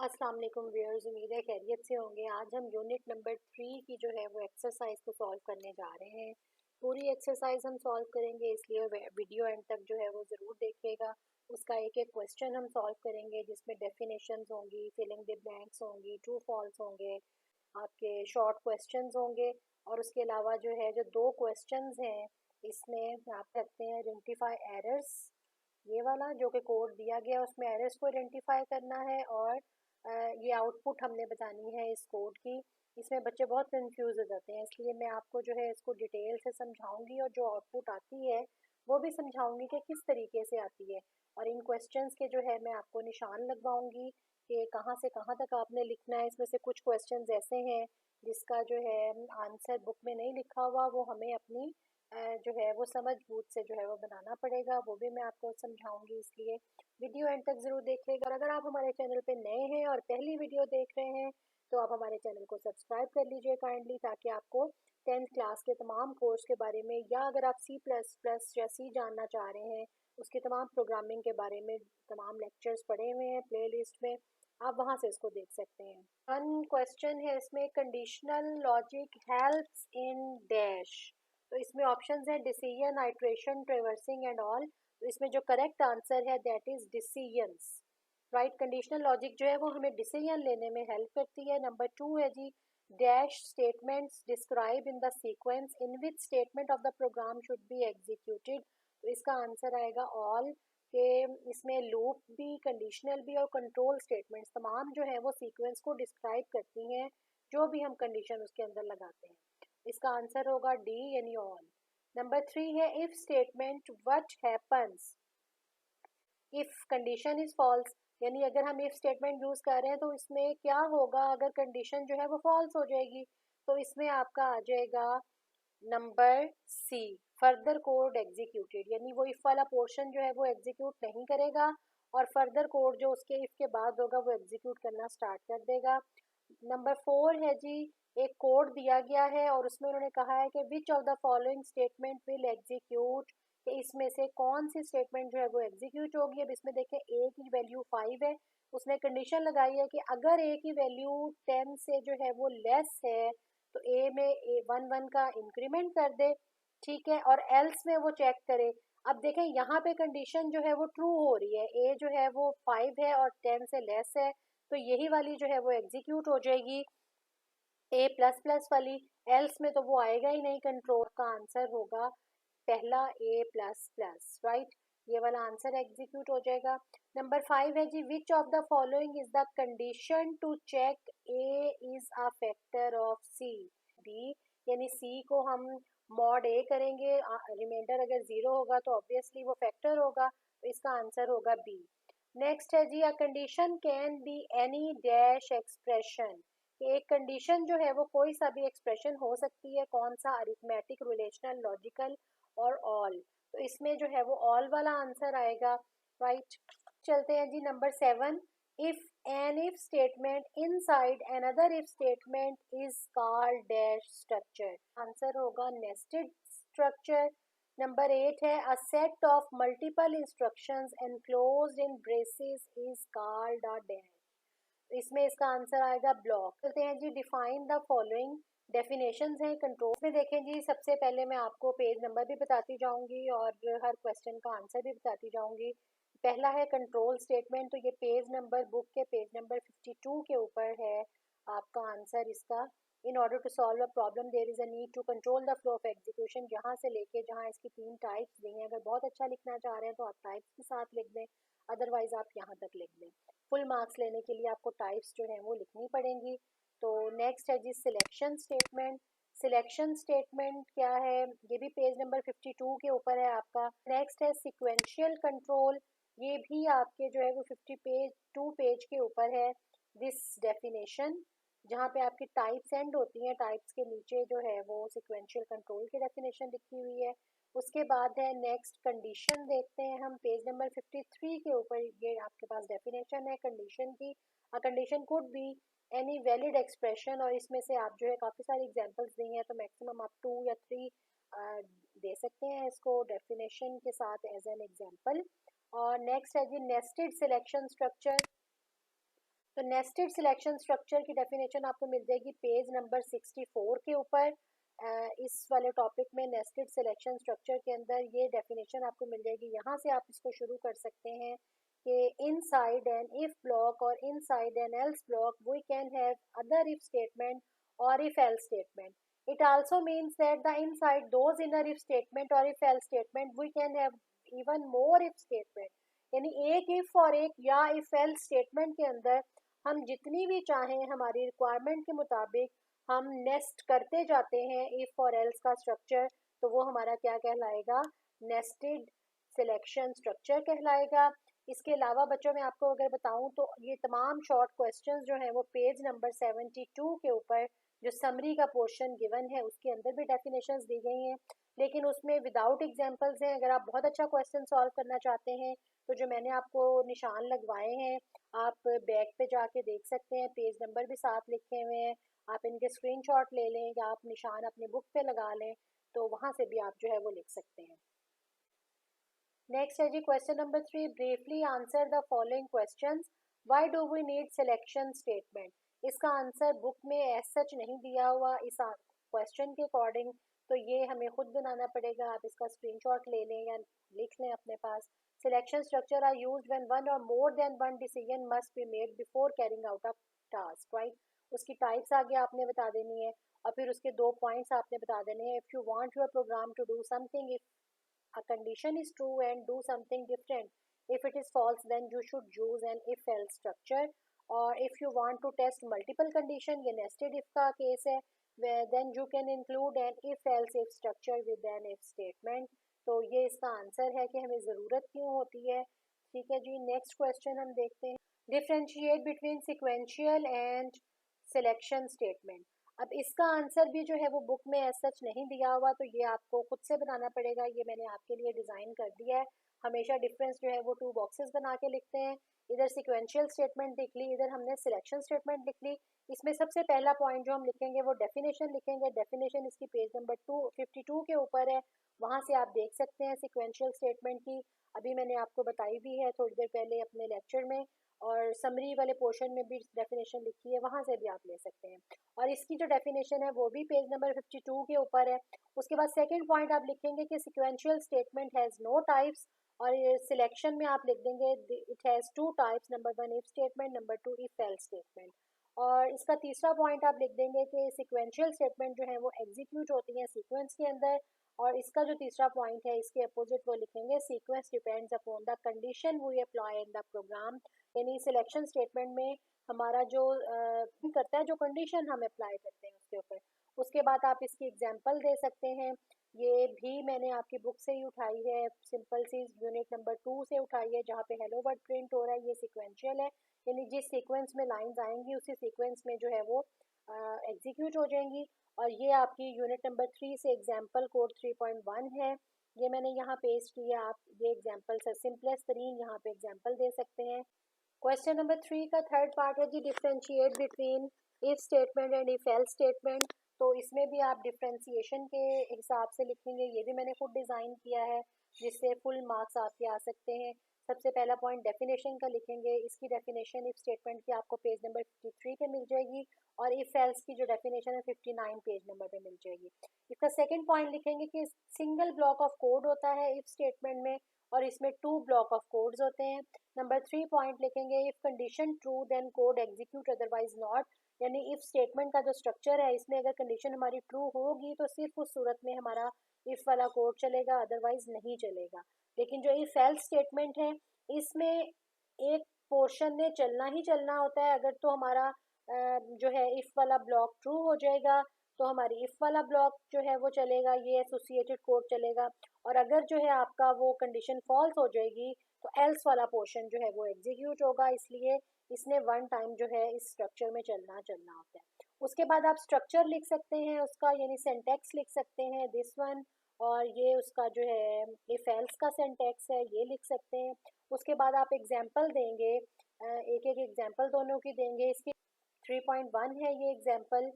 अस्सलाम वालेकुम व्यूअर्स, उम्मीद है खैरियत से होंगे। आज हम यूनिट नंबर 3 की जो है वो एक्सरसाइज को सॉल्व करने जा रहे हैं। पूरी एक्सरसाइज हम सॉल्व करेंगे, इसलिए वीडियो एंड तक जो है वो ज़रूर देखिएगा। उसका एक एक क्वेश्चन हम सॉल्व करेंगे जिसमें डेफिनेशंस होंगी, फिलिंग द ब्लैंक्स होंगी, ट्रू फॉल्स होंगे, आपके शॉर्ट क्वेश्चंस होंगे। और उसके अलावा जो है जो दो क्वेश्चंस हैं इसमें आप रखते हैं आइडेंटिफाई एरर्स। ये वाला जो कि कोड दिया गया उसमें एरर्स को आइडेंटिफाई करना है, और ये आउटपुट हमने बतानी है इस कोड की। इसमें बच्चे बहुत कंफ्यूज हो जाते हैं, इसलिए मैं आपको जो है इसको डिटेल से समझाऊंगी और जो आउटपुट आती है वो भी समझाऊंगी कि किस तरीके से आती है। और इन क्वेश्चंस के जो है मैं आपको निशान लगवाऊंगी कि कहाँ से कहाँ तक आपने लिखना है। इसमें से कुछ क्वेश्चंस ऐसे हैं जिसका जो है आंसर बुक में नहीं लिखा हुआ, वो हमें अपनी जो है वो समझ बूझ से जो है वो बनाना पड़ेगा, वो भी मैं आपको समझाऊंगी। इसलिए वीडियो एंड तक ज़रूर देखिएगा। और अगर आप हमारे चैनल पे नए हैं और पहली वीडियो देख रहे हैं तो आप हमारे चैनल को सब्सक्राइब कर लीजिए काइंडली, ताकि आपको 10th क्लास के तमाम कोर्स के बारे में, या अगर आप C++ या सी जानना चाह रहे हैं उसके तमाम प्रोग्रामिंग के बारे में तमाम लेक्चर्स पड़े हुए हैं प्ले लिस्ट में, आप वहाँ से इसको देख सकते हैं। वन क्वेश्चन है इसमें, conditional logic helps in dash. तो इसमें ऑप्शंस है decision, iteration, traversing and all. तो इसमें जो करेक्ट आंसर है that is decisions. Right, conditional logic जो है वो हमें डिसीजन लेने में हेल्प करती है। नंबर 2 है जी, dash statements describe in the sequence in which statement of the program should be executed. तो इसका आंसर आएगा ऑल, के इसमें लूप भी, कंडीशनल भी और कंट्रोल स्टेटमेंट्स तमाम जो है वो सीक्वेंस को डिस्क्राइब करती हैं, जो भी हम कंडीशन उसके अंदर लगाते हैं। इसका आंसर होगा डी यानी ऑल। नंबर 3 है if statement, what happens if condition is false. यानी अगर हम इफ स्टेटमेंट यूज कर रहे हैं तो इसमें क्या होगा अगर कंडीशन जो है वो फॉल्स हो जाएगी। तो इसमें आपका आ जाएगा number C, further code executed. यानी वो इफ वाला पोर्शन जो है वो एग्जीक्यूट नहीं करेगा और फर्दर कोड जो उसके इफ के बाद होगा वो एग्जीक्यूट करना स्टार्ट कर देगा। नंबर 4 है जी, एक कोड दिया गया है और उसमें उन्होंने कहा है कि विच of the following statement will execute, कि इसमें से कौन सी स्टेटमेंट जो है वो एग्जीक्यूट होगी। अब इसमें देखें ए की वैल्यू 5 है, उसने कंडीशन लगाई है कि अगर ए की वैल्यू 10 से जो है वो लेस है तो ए में ए 1 का इंक्रीमेंट कर दे, ठीक है, और एल्स में वो चेक करे। अब देखें यहाँ पे कंडीशन जो है वो ट्रू हो रही है, ए जो है वो 5 है और 10 से लेस है, तो यही वाली जो है वो एग्जीक्यूट हो जाएगी, ए प्लस प्लस वाली। एल्स में तो वो आएगा ही नहीं, कंट्रोल का आंसर होगा पहला ए प्लस प्लस। राइट, ये वाला आंसर एग्जीक्यूट हो जाएगा। नंबर 5 है जी, which of the following is the condition to check A is a factor of C. B, यानी सी को हम मॉड ए करेंगे, रिमाइंडर अगर 0 होगा तो ऑब्वियसली वो फैक्टर होगा, तो इसका आंसर होगा बी। नेक्स्ट है जी, a condition can be any dash expression. एक कंडीशन जो है वो कोई सा भी एक्सप्रेशन हो सकती है, कौन सा, अरिथमेटिक, रिलेशनल, लॉजिकल और ऑल। तो इसमें जो है वो ऑल वाला आंसर आएगा। राइट, चलते हैं जी number 7, if an if statement inside another if statement is called dash structure. Answer होगा नेस्टेड स्ट्रक्चर। नंबर 8 है a set of multiple instructions enclosed in braces is called a dash. इसमें इसका answer आएगा block. करते हैं जी, define the following. Definitions हैं control में। देखें जी, सबसे पहले मैं आपको पेज नंबर भी बताती जाऊंगी और हर क्वेश्चन का आंसर भी बताती जाऊंगी। पहला है कंट्रोल स्टेटमेंट, तो ये पेज नंबर, बुक के पेज नंबर 52 के ऊपर है आपका आंसर इसका। In order to solve a problem there is a need to control the flow of execution, यहाँ से लेके जहाँ इसकी 3 टाइप्स दी हैं। अगर बहुत अच्छा लिखना चाह रहे हैं तो आप टाइप्स के साथ लिख दें, अदरवाइज आप यहाँ तक लिख दें। फुल मार्क्स लेने के लिए आपको टाइप्स जो हैं वो लिखनी पड़ेंगी। तो नेक्स्ट है जी सिलेक्शन स्टेटमेंट। सिलेक्शन स्टेटमेंट क्या है, ये भी पेज नंबर 52 के ऊपर है आपका। नेक्स्ट है सिक्वेंशियल कंट्रोल, ये भी आपके जो है वो 52 पेज के ऊपर है। दिस डेफिनेशन, जहाँ पे आपकी टाइप्स एंड होती हैं, टाइप्स के नीचे जो है वो सिक्वेंशियल कंट्रोल की डेफिनेशन लिखी हुई है। उसके बाद है नेक्स्ट कंडीशन, देखते हैं हम पेज नंबर 53 के ऊपर, ये आपके पास डेफिनेशन है कंडीशन की। A condition could be any valid expression, और इसमें से आप जो है काफ़ी सारी एग्जांपल्स दी हैं, तो मैक्सिमम आप 2 या 3 दे सकते हैं इसको डेफिनेशन के साथ एज एन एग्जांपल। और नेक्स्ट है जी नेस्टेड सिलेक्शन स्ट्रक्चर। तो तो नेस्टेड सिलेक्शन स्ट्रक्चर की डेफिनेशन आपको मिल जाएगी पेज नंबर 64 के ऊपर। इस वाले टॉपिक में नेस्टेड सिलेक्शन स्ट्रक्चर के अंदर ये डेफिनेशन आपको मिल जाएगी। यहाँ से आप इसको शुरू कर सकते हैं कि इनसाइड एन इफ ब्लॉक और inside an else block we can have other if statement और if else statement. It also means that the inside those inner if statement or if else statement we can have even more if statement. यानी एक if और एक या if else statement के अंदर हम जितनी भी चाहें हमारी रिक्वायरमेंट के मुताबिक हम नेस्ट करते जाते हैं if और else का स्ट्रक्चर, तो वो हमारा क्या कहलाएगा, नेस्टेड सिलेक्शन स्ट्रक्चर कहलाएगा। इसके अलावा बच्चों मैं आपको अगर बताऊं तो ये तमाम शॉर्ट क्वेश्चंस जो हैं वो पेज नंबर 72 के ऊपर जो समरी का पोर्शन गिवन है उसके अंदर भी डेफिनेशंस दी गई हैं, लेकिन उसमें विदाउट एग्जांपल्स हैं। अगर आप बहुत अच्छा क्वेश्चन सॉल्व करना चाहते हैं तो जो मैंने आपको निशान लगवाए हैं आप बैक पे जाके देख सकते हैं, पेज नंबर भी साथ लिखे हुए हैं, आप इनके स्क्रीनशॉट ले लें या आप निशान अपनी बुक पे लगा लें, तो वहाँ से भी आप जो है वो लिख सकते हैं। नेक्स्ट है जी question number 3, briefly answer the following questions, why do we need selection statement. इसका आंसर बुक में एज सच नहीं दिया हुआ इस क्वेश्चन के अकॉर्डिंग, तो ये हमें खुद बनाना पड़ेगा। आप इसका स्क्रीनशॉट ले लें या लिख लें अपने पास। Selection structure are used when one or more than one decision must be made before carrying out a task, right. उसकी टाइप्स आगे आपने बता देनी है और फिर उसके 2 पॉइंट्स आपने बता देने हैं। If you want your program to do something, if a condition is true and do something different, if it is false then you should use an if else structure, or if you want to test multiple condition, ये nested if का case है, where then you can include an if else if structure with an if statement। तो ये इसका answer है कि हमें ज़रूरत क्यों होती है। ठीक है जी, नेक्स्ट क्वेश्चन हम देखते हैं, differentiate between sequential and selection statement. अब इसका आंसर भी जो है वो बुक में एज सच नहीं दिया हुआ, तो ये आपको खुद से बनाना पड़ेगा। ये मैंने आपके लिए डिज़ाइन कर दिया है। हमेशा डिफरेंस जो है वो 2 बॉक्सेस बना के लिखते हैं, इधर सिक्वेंशियल स्टेटमेंट लिख ली, इधर हमने सिलेक्शन स्टेटमेंट लिख ली। इसमें सबसे पहला पॉइंट जो हम लिखेंगे वो डेफिनेशन लिखेंगे। डेफिनेशन इसकी पेज नंबर 252 के ऊपर है, वहाँ से आप देख सकते हैं सिक्वेंशियल स्टेटमेंट की। अभी मैंने आपको बताई भी है थोड़ी देर पहले अपने लेक्चर में, और समरी वाले पोर्शन में भी डेफिनेशन लिखी है, वहाँ से भी आप ले सकते हैं। और इसकी जो डेफिनेशन है वो भी पेज नंबर 52 के ऊपर है। उसके बाद सेकंड पॉइंट आप लिखेंगे कि sequential statement has no types, और सिलेक्शन में आप लिख देंगे it has 2 types, number 1 if statement, number 2 if else statement. और इसका तीसरा पॉइंट आप लिख देंगे कि सिक्वेंशियल स्टेटमेंट जो है वो एग्जीक्यूट होती हैं सीक्वेंस के अंदर। और इसका जो तीसरा पॉइंट है इसके अपोजिट वो लिखेंगे sequence depends upon the condition we apply in the program. यानी सिलेक्शन स्टेटमेंट में हमारा जो करता है, जो कंडीशन हम अप्लाई करते हैं उसके ऊपर। उसके बाद आप इसकी एग्जांपल दे सकते हैं, ये भी मैंने आपकी बुक से ही उठाई है, सिंपल सी यूनिट नंबर 2 से उठाई है, जहाँ पे हेलो वर्ड प्रिंट हो रहा है, ये सिक्वेंशियल है, यानी जिस सीक्वेंस में लाइंस आएंगी उसी सीक्वेंस में जो है वो एग्जीक्यूट हो जाएंगी। और ये आपकी यूनिट नंबर 3 से एग्जाम्पल कोड 3.1 है, ये मैंने यहाँ पेस्ट किया। आप ये एग्जाम्पल से सिंपलेस्ट तरीन यहाँ पे एग्जाम्पल दे सकते हैं। क्वेश्चन नंबर 3 का थर्ड पार्ट है जी differentiate between if statement and if else statement. तो इसमें भी आप डिफरेंशिएशन के हिसाब से लिखेंगे, ये भी मैंने खुद डिज़ाइन किया है जिससे फुल मार्क्स आपके आ सकते हैं। सबसे पहला पॉइंट डेफिनेशन का लिखेंगे, इसकी डेफिनेशन इफ स्टेटमेंट की आपको पेज नंबर 53 पे मिल जाएगी, और इफ एल्स की जो डेफिनेशन है 59 पेज नंबर पे मिल जाएगी। इसका सेकंड पॉइंट लिखेंगे कि सिंगल ब्लॉक ऑफ कोड होता है इफ स्टेटमेंट में, और इसमें 2 ब्लॉक ऑफ कोड्स होते हैं। नंबर 3 पॉइंट लिखेंगे if condition true then code execute otherwise not, यानी इफ स्टेटमेंट का जो स्ट्रक्चर है इसमें अगर कंडीशन हमारी ट्रू होगी तो सिर्फ उस सूरत में हमारा इफ वाला कोड चलेगा, अदरवाइज नहीं चलेगा। लेकिन जो इफ एल्स स्टेटमेंट है इसमें एक पोर्शन ने चलना ही चलना होता है। अगर तो हमारा जो है इफ वाला ब्लॉक ट्रू हो जाएगा तो हमारी इफ वाला ब्लॉक जो है वो चलेगा, ये एसोसिएटेड कोड चलेगा। और अगर जो है आपका वो कंडीशन फॉल्स हो जाएगी तो एल्स वाला पोर्शन जो है वो एग्जीक्यूट होगा, इसलिए इसने 1 टाइम जो है इस स्ट्रक्चर में चलना होता है। उसके बाद आप स्ट्रक्चर लिख सकते हैं उसका, यानी सिंटैक्स लिख सकते हैं दिस वन, और ये उसका जो है इफ एल्स का सिंटैक्स है ये लिख सकते हैं। उसके बाद आप एग्जाम्पल देंगे, एक एक एग्जाम्पल दोनों की देंगे। इसकी 3.1 है ये एग्जाम्पल,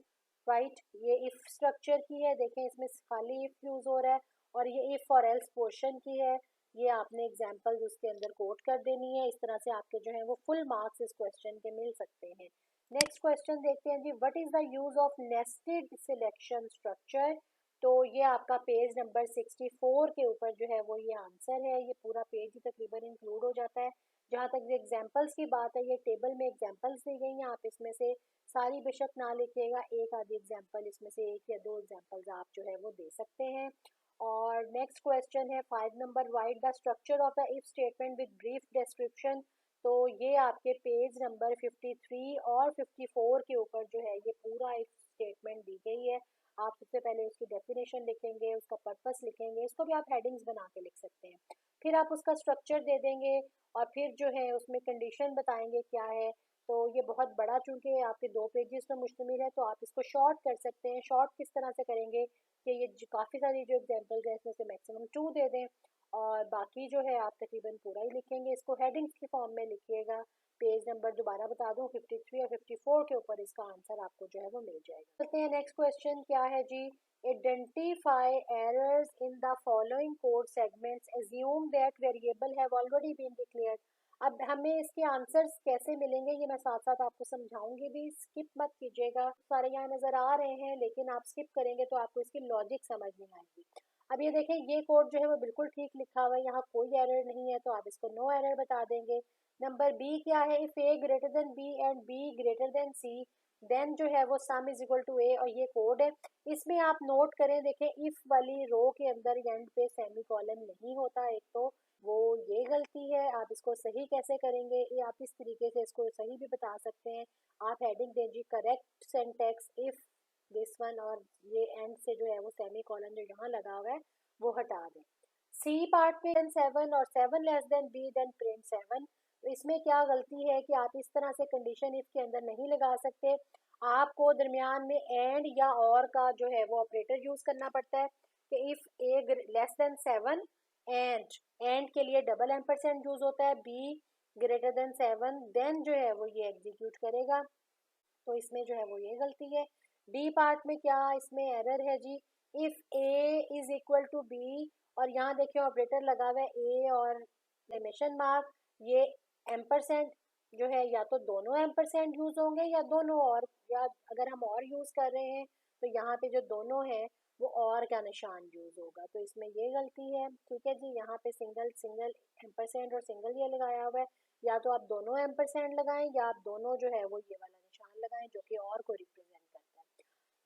राइट, ये इफ स्ट्रक्चर की है, देखें इसमें खाली इफ यूज हो रहा है, और ये इफ और एल्स पोर्शन की है। ये आपने एग्जाम्पल्स उसके अंदर कोट कर देनी है। इस तरह से आपके जो है वो फुल मार्क्स इस क्वेश्चन के मिल सकते हैं। नेक्स्ट क्वेश्चन देखते हैं जी, what is the use of nested selection structure. तो ये आपका पेज नंबर 64 के ऊपर जो है वो ये आंसर है। ये पूरा पेज ही तकरीबन इंक्लूड हो जाता है। जहाँ तक एग्जाम्पल्स की बात है, ये टेबल में एग्जाम्पल्स दी गई हैं, आप इसमें से सारी बेशक ना लिखिएगा, एक आधी एग्जाम्पल इसमें से एक या दो एग्जाम्पल्स आप जो है वो दे सकते हैं। और नेक्स्ट क्वेश्चन है 5 number, right the structure of the if statement with brief description. तो ये आपके पेज नंबर 53 और 54 के ऊपर जो है ये पूरा इफ स्टेटमेंट दी गई है। आप सबसे पहले उसकी डेफिनेशन लिखेंगे, उसका पर्पस लिखेंगे, इसको भी आप हेडिंग्स बना के लिख सकते हैं। फिर आप उसका स्ट्रक्चर दे देंगे और फिर जो है उसमें कंडीशन बताएंगे क्या है। तो ये बहुत बड़ा चूंकि आपके 2 पेजेस पर मुश्तमिल है, तो आप इसको शॉर्ट कर सकते हैं। शॉर्ट किस तरह से करेंगे कि ये काफ़ी सारी जो एग्जांपल्स हैं इसमें से मैक्सिमम 2 दे दें और बाकी जो है आप तकरीबन पूरा ही लिखेंगे। इसको हेडिंग्स की फॉर्म में लिखिएगा। पेज नंबर दोबारा बता दूं 53 और 54 के ऊपर इसका आंसर आपको जो है वो मिल जाएगा। चलते हैं नेक्स्ट क्वेश्चन क्या है जी, identify errors in the following code segments, assume that variable have already been declared। अब हमें इसके आंसर्स कैसे मिलेंगे ये मैं साथ साथ आपको समझाऊंगी भी, स्किप मत कीजिएगा। सारे यहाँ नजर आ रहे हैं लेकिन आप स्किप करेंगे तो आपको इसकी लॉजिक समझ नहीं आएगी। अब ये देखें, ये कोड जो है वो बिल्कुल ठीक लिखा हुआ है, यहाँ कोई एरर नहीं है, तो आप इसको नो एरर बता देंगे। नंबर बी क्या है, if A greater than B and B greater than C then जो है वो sum is equal to A, और ये कोड है। इसमें आप नोट करें, देखें इफ वाली रो के अंदर एंड पे सेमी कॉलन नहीं होता, एक तो वो ये गलती है। आप इसको सही कैसे करेंगे, ये आप इस तरीके से इसको सही भी बता सकते हैं। आप हेडिंग दें जी correct syntax if this one, और ये एंड से जो है वो सेमी कॉलन जो यहाँ लगा हुआ है वो हटा दें। सी पार्ट में 7 और 7 less than B then print 7। तो इसमें क्या गलती है कि आप इस तरह से कंडीशन इफ के अंदर नहीं लगा सकते। आपको दरमियान में एंड या और का जो है वो ऑपरेटर यूज करना पड़ता है कि if A less than 7 and के लिए डबल एम्परसेंड यूज होता है, बी ग्रेटर देन 7 देन जो है वो ये एग्जीक्यूट करेगा। तो इसमें जो है वो ये गलती है। डी पार्ट में क्या इसमें एरर है जी, if a is equal to b, और यहाँ देखिए ऑपरेटर लगा हुआ है ए और एक्सक्लेमेशन मार्क, ये एम्परसेंड जो है या तो दोनों एम्परसेंड यूज होंगे या दोनों और, या अगर हम और यूज कर रहे हैं तो यहाँ पे जो दोनों है वो और का निशान यूज होगा। तो इसमें ये गलती है। ठीक है जी, यहाँ पे सिंगल सिंगल एम्परसेंड और सिंगल ये लगाया हुआ है, या तो आप दोनों एम्परसेंड लगाएं या आप दोनों जो है वो ये वाला निशान लगाएं जो कि और को रिप्रेजेंट करता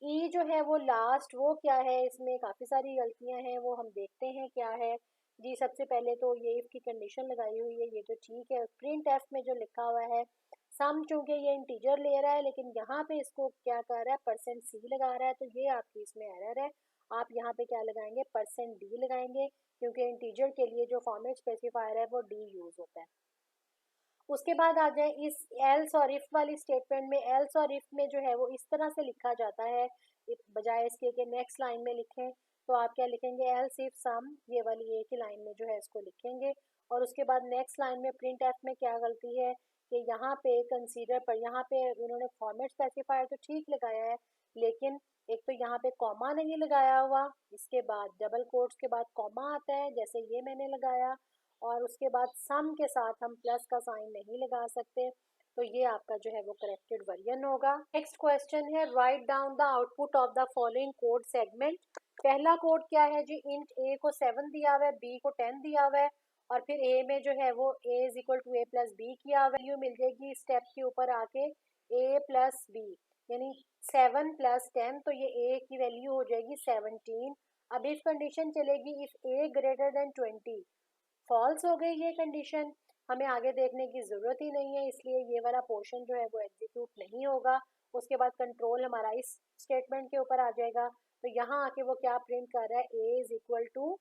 है। ई जो है वो लास्ट, वो क्या है, इसमें काफ़ी सारी गलतियां हैं, वो हम देखते हैं क्या है जी। सबसे पहले तो ये इफ की कंडीशन लगाई हुई है, ये तो ठीक है। प्रिंट एफ में जो लिखा हुआ है सम, चूंकि ये इंटीजर ले रहा है लेकिन यहाँ पे इसको क्या कर रहा है परसेंट सी लगा रहा है, तो ये आपकी इसमें एरर है। आप यहाँ पे क्या लगाएंगे, परसेंट डी लगाएंगे, क्योंकि इंटीजर के लिए जो फॉर्मेट स्पेसिफायर है वो डी यूज होता है। उसके बाद आ जाए इस एल्स और इफ वाली स्टेटमेंट में। एल्स और इफ में जो है वो इस तरह से लिखा जाता है, बजाय इसके कि नेक्स्ट लाइन में लिखें, तो आप क्या लिखेंगे, एल्स इफ सम, ये वाली एक ही लाइन में जो है इसको लिखेंगे। और उसके बाद नेक्स्ट लाइन में प्रिंट एफ में क्या गलती है कि यहाँ पे कंसीडर पर, यहाँ पे उन्होंने फॉर्मेट स्पेसिफायर तो ठीक लगाया है लेकिन एक तो यहाँ पे कॉमा नहीं लगाया हुआ, इसके बाद डबल कोट्स के बाद कॉमा आता है जैसे ये मैंने लगाया, और उसके बाद सम के साथ हम प्लस का साइन नहीं लगा सकते। तो ये आपका जो है वो करेक्टेड वर्जन होगा। नेक्स्ट क्वेश्चन है, write down the output of the following code segment. पहला कोड क्या है जी, इंट ए को 7 दिया हुआ है, बी को 10 दिया हुआ है, और फिर ए में जो है वो a is equal to a plus b किया हुआ वैल्यू मिल जाएगी स्टेप के ऊपर आके ए प्लस बी, यानी 7 प्लस 10, तो ये ए की वैल्यू हो जाएगी 17। अब इफ कंडीशन चलेगी if A greater than 20, false हो गई ये कंडीशन, हमें आगे देखने की ज़रूरत ही नहीं है, इसलिए ये वाला पोर्शन जो है वो एग्जीक्यूट नहीं होगा। उसके बाद कंट्रोल हमारा इस स्टेटमेंट के ऊपर आ जाएगा। तो यहाँ आके वो क्या प्रिंट कर रहा है, ए इज इक्वल टू,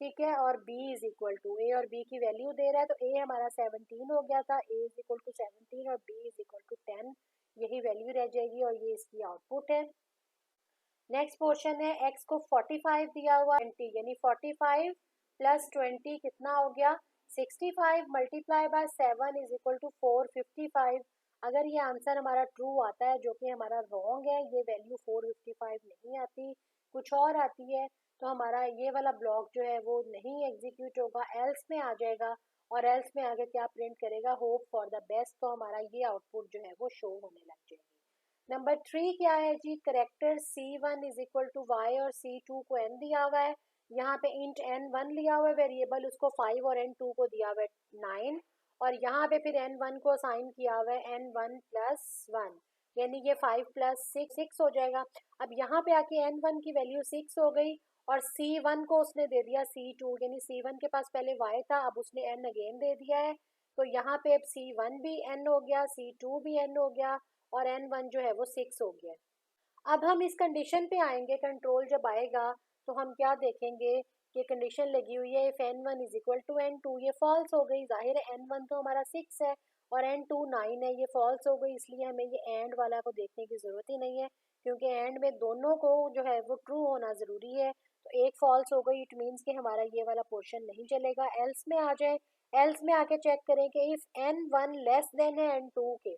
ठीक है, और B is equal to, A और बी की वैल्यू दे रहा है। तो ए हमारा 17 हो गया था, ए इज इक्वल टू 17 और बी इज इक्वल टू 10, यही वैल्यू रह जाएगी और ये इसकी आउटपुट है। नेक्स्ट पोर्शन है, एक्स को 45 दिया हुआ 20, यानी 45 प्लस 20 कितना हो गया 65, multiply by 7 is equal to 455। अगर ये आंसर हमारा ट्रू आता है, जो कि हमारा रॉन्ग है, ये वैल्यू 455 नहीं आती, कुछ और आती है। तो हमारा ये वाला ब्लॉक जो है वो नहीं एग्जीक्यूट होगा, एल्स में आ जाएगा और एल्स में आगे क्या प्रिंट करेगा, होप फॉर द बेस्ट। तो हमारा ये आउटपुट जो है वो शो होने लग जाएगी। नंबर 3 क्या है जी, character C1 is equal to y और C2 को n दिया हुआ है। यहाँ पे इंट n1 लिया हुआ है वेरिएबल, उसको 5 और n2 को दिया हुआ है 9 और यहाँ पे फिर n1 को असाइन किया हुआ है n1 प्लस 1 यानी ये 5 प्लस 6 हो जाएगा। अब यहाँ पे आके n1 की वैल्यू 6 हो गई और C1 को उसने दे दिया C2 यानी C1 के पास पहले y था, अब उसने n अगेन दे दिया है। तो यहाँ पे अब C1 भी n हो गया, C2 भी n हो गया और n1 जो है वो 6 हो गया। अब हम इस कंडीशन पे आएंगे, कंट्रोल जब आएगा तो हम क्या देखेंगे कि कंडीशन लगी हुई है if n1 is equal to n2, ये फॉल्स हो गई। जाहिर है n1 तो हमारा 6 है और n2 9 है, ये फॉल्स हो गई, इसलिए हमें ये एंड वाला को देखने की ज़रूरत ही नहीं है क्योंकि एंड में दोनों को जो है वो ट्रू होना ज़रूरी है। तो एक फॉल्स हो गई, इट मीन्स कि हमारा ये वाला पोर्शन नहीं चलेगा। एल्स में आ जाए, एल्स में आके चेक करें कि इफ n1 लेस देन है n2 के,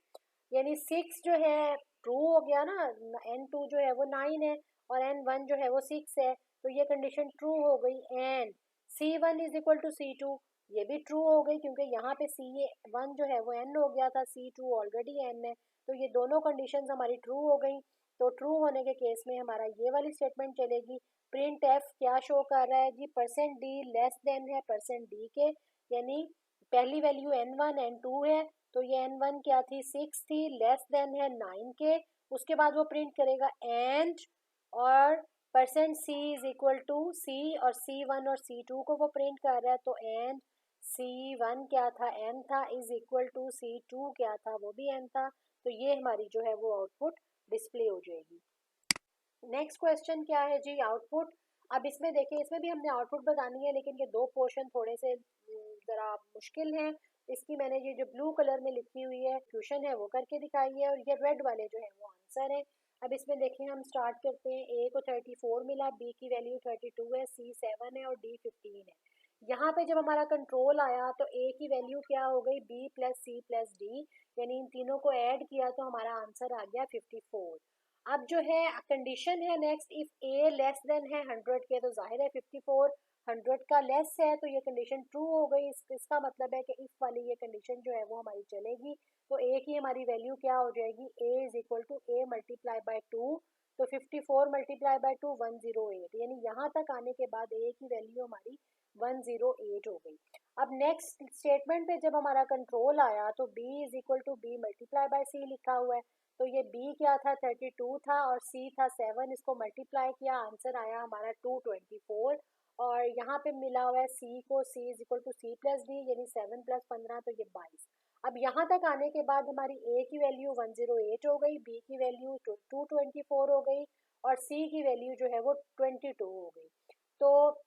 यानी 6 जो है ट्रू हो गया ना, n2 जो है वो 9 है और n1 जो है वो 6 है, तो ये कंडीशन ट्रू हो गई। And C1 is equal to C2, ये भी ट्रू हो गई क्योंकि यहाँ पे C1 जो है वो n हो गया था, C2 ऑलरेडी n है, तो ये दोनों कंडीशंस हमारी ट्रू हो गई। तो ट्रू होने के केस में हमारा ये वाली स्टेटमेंट चलेगी। प्रिंट एफ क्या शो कर रहा है जी, %d लेस देन है %d के, यानी पहली वैल्यू n1 n2 है तो ये n1 क्या थी, 6 थी, लेस देन है 9 के। उसके बाद वो प्रिंट करेगा एंड और %c is equal to c और C1 और C2 को वो प्रिंट कर रहा है, तो एंड C1 क्या था, n था, इज इक्वल टू C2 क्या था, वो भी n था। तो ये हमारी जो है वो आउटपुट डिस्प्ले हो जाएगी। नेक्स्ट क्वेश्चन क्या है जी, आउटपुट। अब इसमें देखिए, इसमें भी हमने आउटपुट बतानी है लेकिन ये दो पोर्शन थोड़े से ज़रा मुश्किल हैं। इसकी मैंने ये जो ब्लू कलर में लिखी हुई है क्वेश्चन है वो करके दिखाई है और ये रेड वाले जो है वो आंसर है। अब इसमें देखिए हम स्टार्ट करते हैं। ए को 34 मिला, बी की वैल्यू 32 है, सी 7 है और डी 15 है। यहाँ पे जब हमारा कंट्रोल आया तो ए की वैल्यू क्या हो गई, B plus C plus D, यानी इन तीनों को ऐड किया तो हमारा आंसर आ गया 54। अब जो है कंडीशन है next, if A less than है 100 के, तो जाहिर है 54 100 का लेस है तो ये कंडीशन ट्रू हो गई। इसका मतलब है कि इफ वाली ये कंडीशन जो है वो हमारी चलेगी। तो ए की हमारी वैल्यू क्या हो जाएगी, a is equal to a multiply by 2, तो 54 मल्टीप्लाई बाय 2 108, यानी यहाँ तक आने के बाद ए की वैल्यू हमारी 108 हो गई। अब नेक्स्ट स्टेटमेंट पे जब हमारा कंट्रोल आया तो b is equal to b multiply by c लिखा हुआ है, तो ये b क्या था, 32 था और c था 7, इसको मल्टीप्लाई किया, आंसर आया हमारा 224 और यहाँ पे मिला हुआ है c को, c is equal to C plus D, यानी 7 प्लस 15 तो ये 22। अब यहाँ तक आने के बाद हमारी a की वैल्यू 108 हो गई, b की वैल्यू 224 हो गई और c की वैल्यू जो है वो 22 हो गई। तो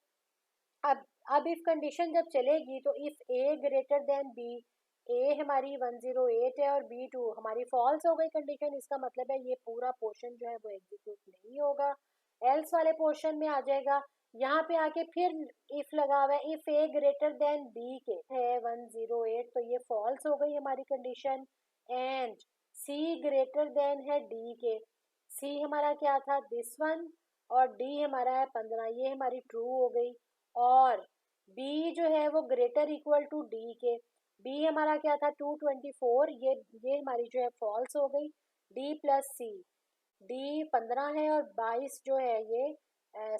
अब इफ कंडीशन जब चलेगी तो if A greater than b, a हमारी 108 है और बी 2, हमारी फॉल्स हो गई कंडीशन, इसका मतलब है ये पूरा पोर्शन जो है वो एग्जीक्यूट नहीं होगा, एल्स वाले पोर्शन में आ जाएगा। यहाँ पे आके फिर इफ लगा हुआ है, if A greater than B के है 108, तो ये फॉल्स हो गई हमारी condition. And C greater than है डी के, सी हमारा क्या था, दिस वन, और डी हमारा है 15, ये हमारी ट्रू हो गई। और b जो है वो ग्रेटर इक्वल टू d के, b हमारा क्या था 224, ये हमारी जो है फॉल्स हो गई। d प्लस सी, d 15 है और 22 जो है ये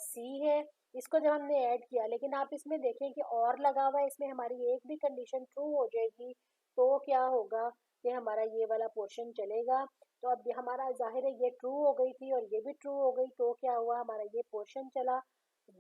c है, इसको जब हमने ऐड किया, लेकिन आप इसमें देखें कि और लगा हुआ है, इसमें हमारी एक भी कंडीशन ट्रू हो जाएगी तो क्या होगा कि हमारा ये वाला पोर्शन चलेगा। तो अब हमारा जाहिर है ये ट्रू हो गई थी और ये भी ट्रू हो गई, तो क्या हुआ, हमारा ये पोर्शन चला।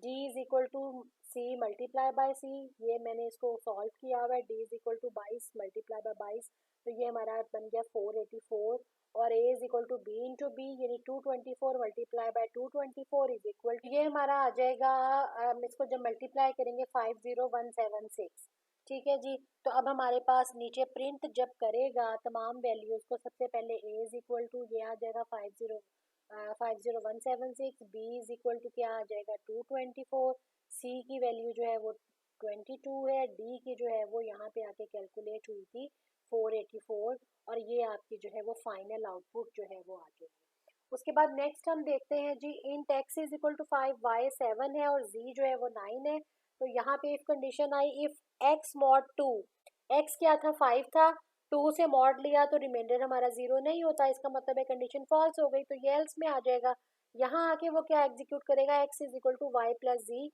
d is equal to c multiply by c, ये मैंने इसको सॉल्व किया हुआ है, d is equal to 22 multiply by 22, तो ये हमारा बन गया 484 और a is equal to b into b, यानी 224 multiply by 224 is equal to, ये हमारा आ जाएगा, इसको जब मल्टीप्लाई करेंगे 50176। ठीक है जी। तो अब हमारे पास नीचे प्रिंट जब करेगा तमाम वैल्यूज को, सबसे पहले a इज इक्वल टू ये आ जाएगा 50176, b इज इक्वल टू क्या आ जाएगा 224, c की वैल्यू जो है वो 22 है, d की जो है वो यहाँ पे आके कैलकुलेट हुई थी 484 और ये आपकी जो है वो फाइनल आउटपुट जो है वो आ जाएगी। उसके बाद नेक्स्ट हम देखते हैं जी, int x is equal to 5, y 7 है और z जो है वो 9 है। तो यहाँ पे if condition I, if x mod 2, x क्या था 5 था, 2 से मॉड लिया तो रिमाइंडर हमारा 0 नहीं होता, इसका मतलब है कंडीशन फॉल्स हो गई, तो ये एल्स में आ जाएगा। यहाँ आके वो क्या एग्जीक्यूट करेगा, x is equal to Y plus Z,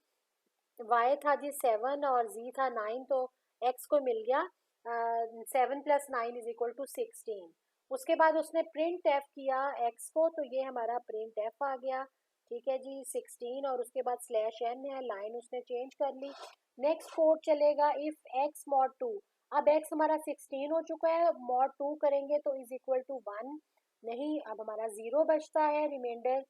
y था जी 7 और z था 9, तो x को मिल गया 7 प्लस 9 इज इक्वल टू 16। उसके बाद उसने प्रिंट एफ किया x को, तो ये हमारा प्रिंट एफ आ गया, ठीक है जी 16, और उसके बाद स्लैश n है, लाइन उसने चेंज कर ली। नेक्स्ट कोड चलेगा, इफ x मॉड 2, अब x हमारा 16 हो चुका है, मॉड 2 करेंगे तो इज इक्वल टू 1, नहीं अब हमारा 0 बचता है remainder,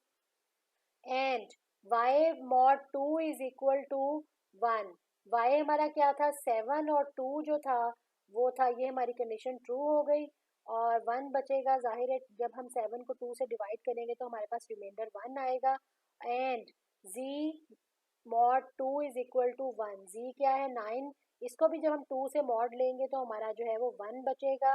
and y mod 2 is equal to 1। y हमारा क्या था 7 और 2 जो था वो था, ये हमारी कंडीशन ट्रू हो गई और 1 बचेगा। जाहिर है जब हम 7 को 2 से डिवाइड करेंगे तो हमारे पास रिमाइंडर 1 आएगा, and z mod 2 is equal to 1। z क्या है 9, इसको भी जब हम 2 से मॉड लेंगे तो हमारा जो है वो 1 बचेगा,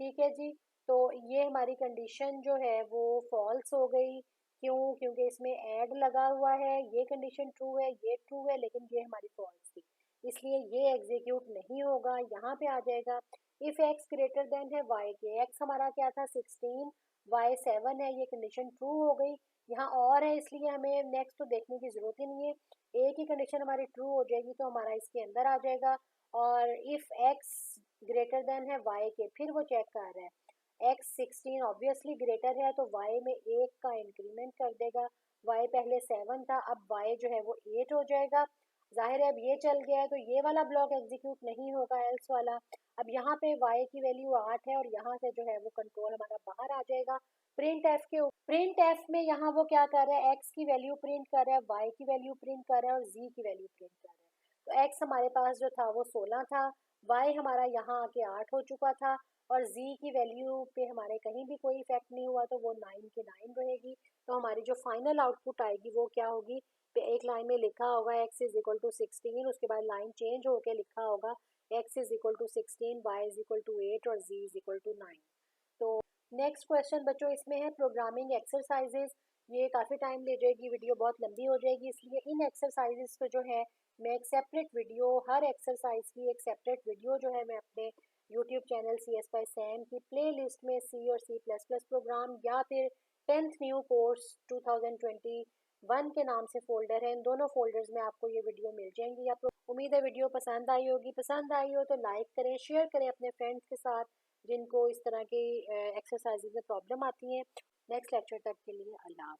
ठीक है जी। तो ये हमारी कंडीशन जो है वो फॉल्स हो गई, क्यों, क्योंकि इसमें ऐड लगा हुआ है, ये कंडीशन ट्रू है, ये ट्रू है, लेकिन ये हमारी फॉल्स थी, इसलिए ये एग्जीक्यूट नहीं होगा। यहाँ पे आ जाएगा, इफ x ग्रेटर देन है y के, x हमारा क्या था 16, y 7 है, ये कंडीशन ट्रू हो गई। यहाँ और है इसलिए हमें नेक्स्ट तो देखने की जरूरत ही नहीं है, एक ही कंडीशन हमारी ट्रू हो जाएगी तो हमारा इसके अंदर आ जाएगा। और इफ x ग्रेटर देन है y के, फिर वो चेक कर रहा है x 16 ऑब्वियसली ग्रेटर है तो y में 1 का इंक्रीमेंट कर देगा, y पहले 7 था, अब y जो है वो 8 हो जाएगा। जाहिर है अब ये चल गया है तो ये वाला ब्लॉक एग्जीक्यूट नहीं होगा, एल्स वाला। अब यहाँ पे y की वैल्यू 8 है और यहाँ से जो है वो कंट्रोल हमारा बाहर आ जाएगा प्रिंट एफ के। प्रिंट एफ में यहाँ वो क्या कर रहा है, x की वैल्यू प्रिंट कर रहा है, y की वैल्यू प्रिंट कर रहा है और z की वैल्यू प्रिंट कर रहा है। तो x हमारे पास जो था वो 16 था, y हमारा यहाँ आके 8 हो चुका था और z की वैल्यू पे हमारे कहीं भी कोई इफेक्ट नहीं हुआ तो वो 9 के 9 रहेगी। तो हमारी जो फाइनल आउटपुट आएगी वो क्या होगी, एक लाइन में लिखा होगा x इज इक्वल टू 16, उसके बाद लाइन चेंज होके लिखा होगा x is equal to 16, y is equal to 8 और z इज इक्वल टू 9। तो नेक्स्ट क्वेश्चन बच्चों इसमें है प्रोग्रामिंग एक्सरसाइजेज। ये काफ़ी टाइम ले जाएगी, वीडियो बहुत लंबी हो जाएगी, इसलिए इन एक्सरसाइजेज को जो है मैं एक सेपरेट वीडियो, हर एक्सरसाइज की एक सेपरेट वीडियो जो है मैं अपने YouTube channel CS by Sam की प्ले लिस्ट में C और C++ प्रोग्राम या फिर 10th न्यू कोर्स 2021 के नाम से फोल्डर है, इन दोनों फोल्डर्स में आपको ये वीडियो मिल जाएंगी। आप उम्मीद है वीडियो पसंद आई होगी, पसंद आई हो तो लाइक करें, शेयर करें अपने फ्रेंड्स के साथ जिनको इस तरह की एक्सरसाइजेज में प्रॉब्लम आती हैं। नेक्स्ट लेक्चर तक के लिए अल्लाह।